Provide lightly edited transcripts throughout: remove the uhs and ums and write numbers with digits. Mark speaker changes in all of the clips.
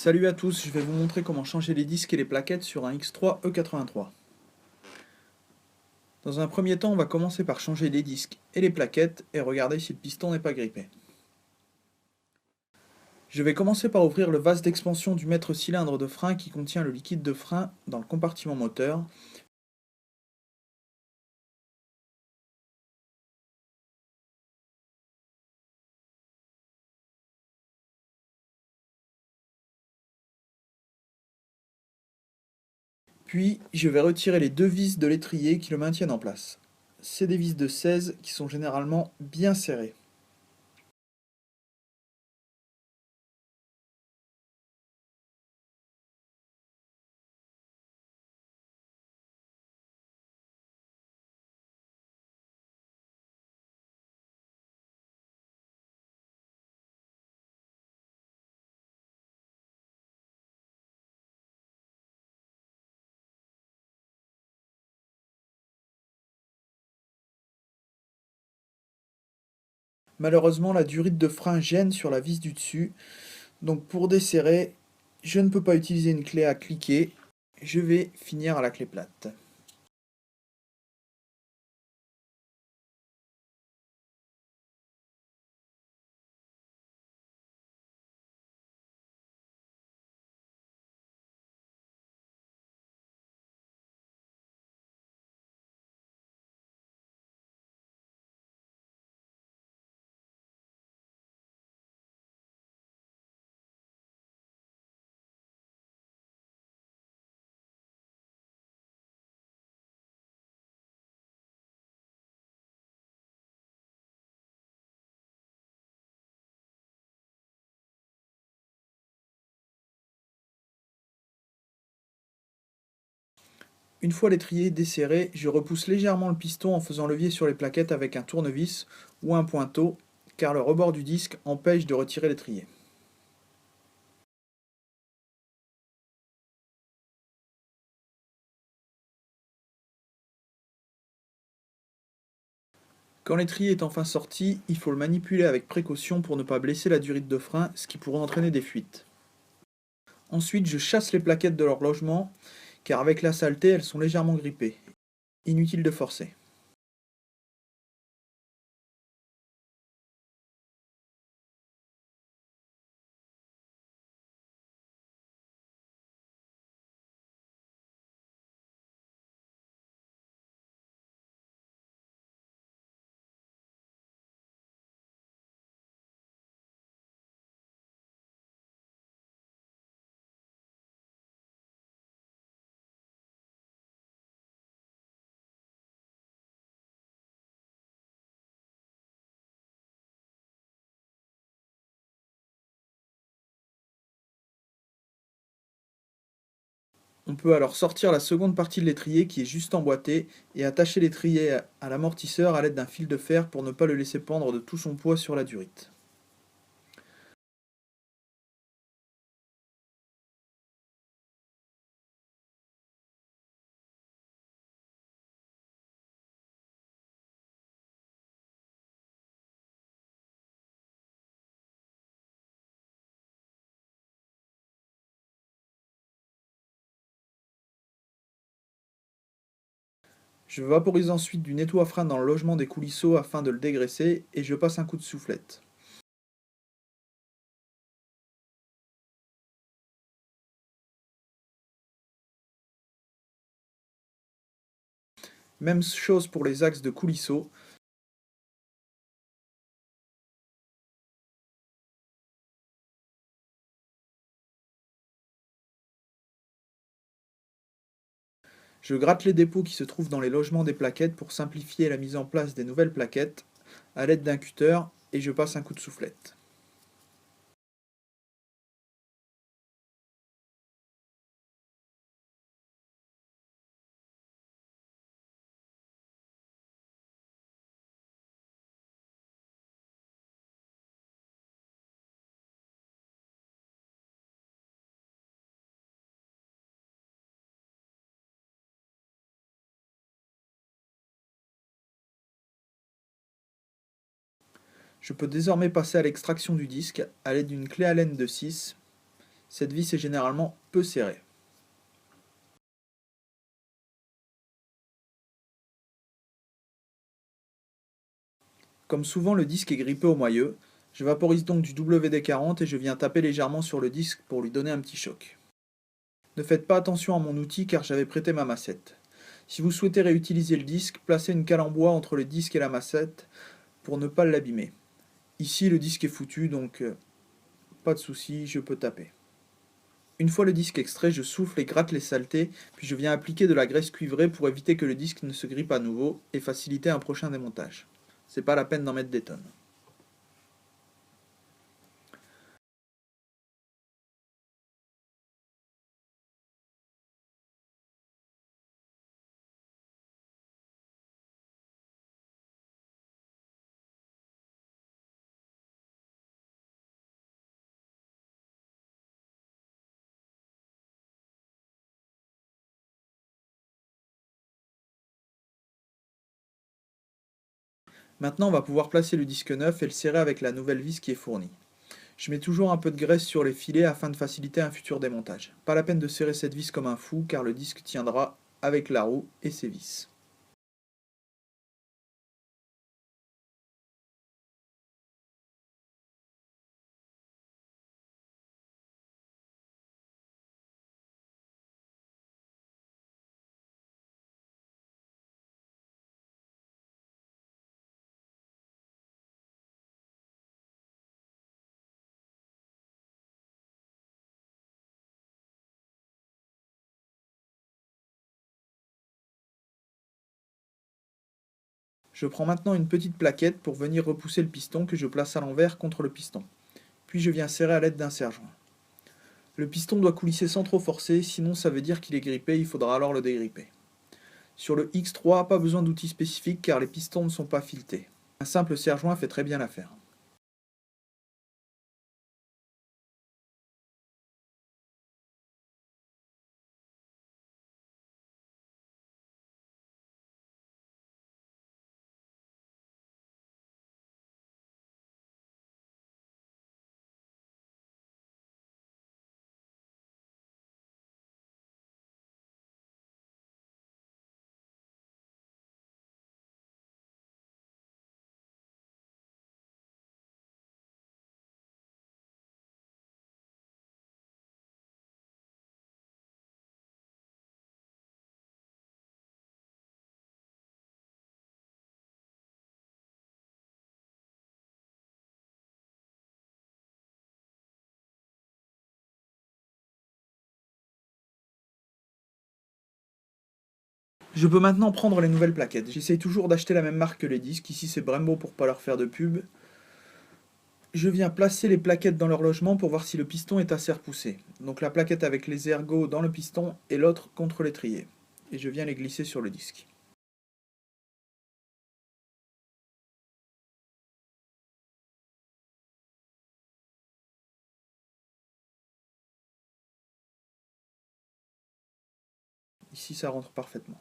Speaker 1: Salut à tous, je vais vous montrer comment changer les disques et les plaquettes sur un X3 E83. Dans un premier temps, on va commencer par changer les disques et les plaquettes et regarder si le piston n'est pas grippé. Je vais commencer par ouvrir le vase d'expansion du mètre-cylindre de frein qui contient le liquide de frein dans le compartiment moteur. Puis, je vais retirer les deux vis de l'étrier qui le maintiennent en place. C'est des vis de 16 qui sont généralement bien serrées. Malheureusement, la durite de frein gêne sur la vis du dessus, donc pour desserrer, je ne peux pas utiliser une clé à cliquer, je vais finir à la clé plate. Une fois l'étrier desserré, je repousse légèrement le piston en faisant levier sur les plaquettes avec un tournevis ou un pointeau, car le rebord du disque empêche de retirer l'étrier. Quand l'étrier est enfin sorti, il faut le manipuler avec précaution pour ne pas blesser la durite de frein, ce qui pourrait entraîner des fuites. Ensuite, je chasse les plaquettes de leur logement, car avec la saleté, elles sont légèrement grippées. Inutile de forcer. On peut alors sortir la seconde partie de l'étrier qui est juste emboîtée et attacher l'étrier à l'amortisseur à l'aide d'un fil de fer pour ne pas le laisser pendre de tout son poids sur la durite. Je vaporise ensuite du nettoie-frein dans le logement des coulisseaux afin de le dégraisser et je passe un coup de soufflette. Même chose pour les axes de coulisseaux. Je gratte les dépôts qui se trouvent dans les logements des plaquettes pour simplifier la mise en place des nouvelles plaquettes à l'aide d'un cutter et je passe un coup de soufflette. Je peux désormais passer à l'extraction du disque à l'aide d'une clé Allen de 6. Cette vis est généralement peu serrée. Comme souvent le disque est grippé au moyeu, je vaporise donc du WD-40 et je viens taper légèrement sur le disque pour lui donner un petit choc. Ne faites pas attention à mon outil car j'avais prêté ma massette. Si vous souhaitez réutiliser le disque, placez une cale en bois entre le disque et la massette pour ne pas l'abîmer. Ici le disque est foutu donc pas de souci, je peux taper. Une fois le disque extrait, je souffle et gratte les saletés, puis je viens appliquer de la graisse cuivrée pour éviter que le disque ne se grippe à nouveau et faciliter un prochain démontage. C'est pas la peine d'en mettre des tonnes. Maintenant, on va pouvoir placer le disque neuf et le serrer avec la nouvelle vis qui est fournie. Je mets toujours un peu de graisse sur les filets afin de faciliter un futur démontage. Pas la peine de serrer cette vis comme un fou car le disque tiendra avec la roue et ses vis. Je prends maintenant une petite plaquette pour venir repousser le piston que je place à l'envers contre le piston. Puis je viens serrer à l'aide d'un serre-joint. Le piston doit coulisser sans trop forcer, sinon ça veut dire qu'il est grippé, il faudra alors le dégripper. Sur le X3, pas besoin d'outils spécifiques car les pistons ne sont pas filetés. Un simple serre-joint fait très bien l'affaire. Je peux maintenant prendre les nouvelles plaquettes. J'essaye toujours d'acheter la même marque que les disques, ici c'est Brembo pour pas leur faire de pub. Je viens placer les plaquettes dans leur logement pour voir si le piston est assez repoussé. Donc la plaquette avec les ergots dans le piston et l'autre contre l'étrier. Et je viens les glisser sur le disque. Ici ça rentre parfaitement.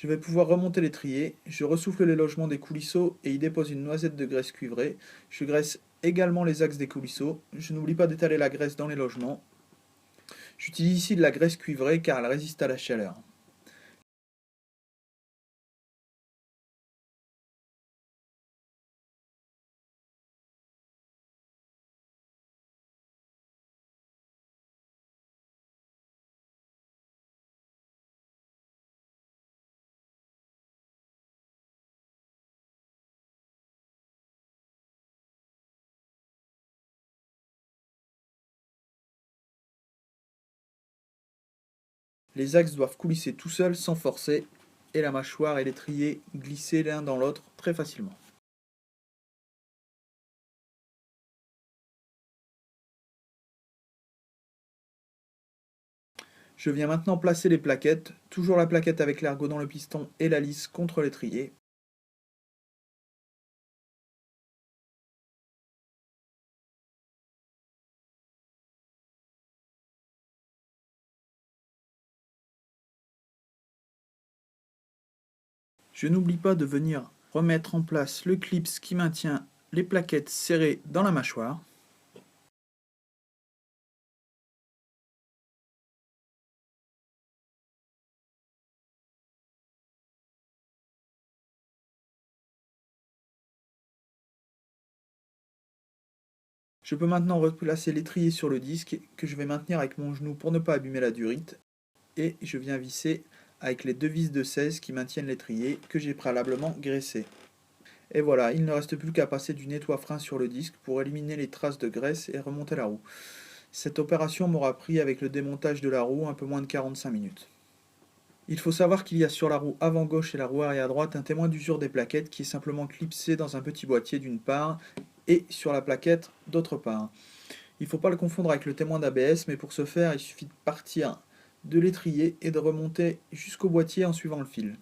Speaker 1: Je vais pouvoir remonter l'étrier, je ressouffle les logements des coulisseaux et y dépose une noisette de graisse cuivrée. Je graisse également les axes des coulisseaux. Je n'oublie pas d'étaler la graisse dans les logements. J'utilise ici de la graisse cuivrée car elle résiste à la chaleur. Les axes doivent coulisser tout seuls sans forcer et la mâchoire et l'étrier glisser l'un dans l'autre très facilement. Je viens maintenant placer les plaquettes, toujours la plaquette avec l'ergot dans le piston et la lisse contre l'étrier. Je n'oublie pas de venir remettre en place le clips qui maintient les plaquettes serrées dans la mâchoire. Je peux maintenant replacer l'étrier sur le disque que je vais maintenir avec mon genou pour ne pas abîmer la durite et je viens visser avec les deux vis de 16 qui maintiennent l'étrier que j'ai préalablement graissé. Et voilà, il ne reste plus qu'à passer du nettoie-frein sur le disque pour éliminer les traces de graisse et remonter la roue. Cette opération m'aura pris avec le démontage de la roue un peu moins de 45 minutes. Il faut savoir qu'il y a sur la roue avant gauche et la roue arrière droite un témoin d'usure des plaquettes qui est simplement clipsé dans un petit boîtier d'une part et sur la plaquette d'autre part. Il ne faut pas le confondre avec le témoin d'ABS, mais pour ce faire, il suffit de partir de l'étrier et de remonter jusqu'au boîtier en suivant le fil.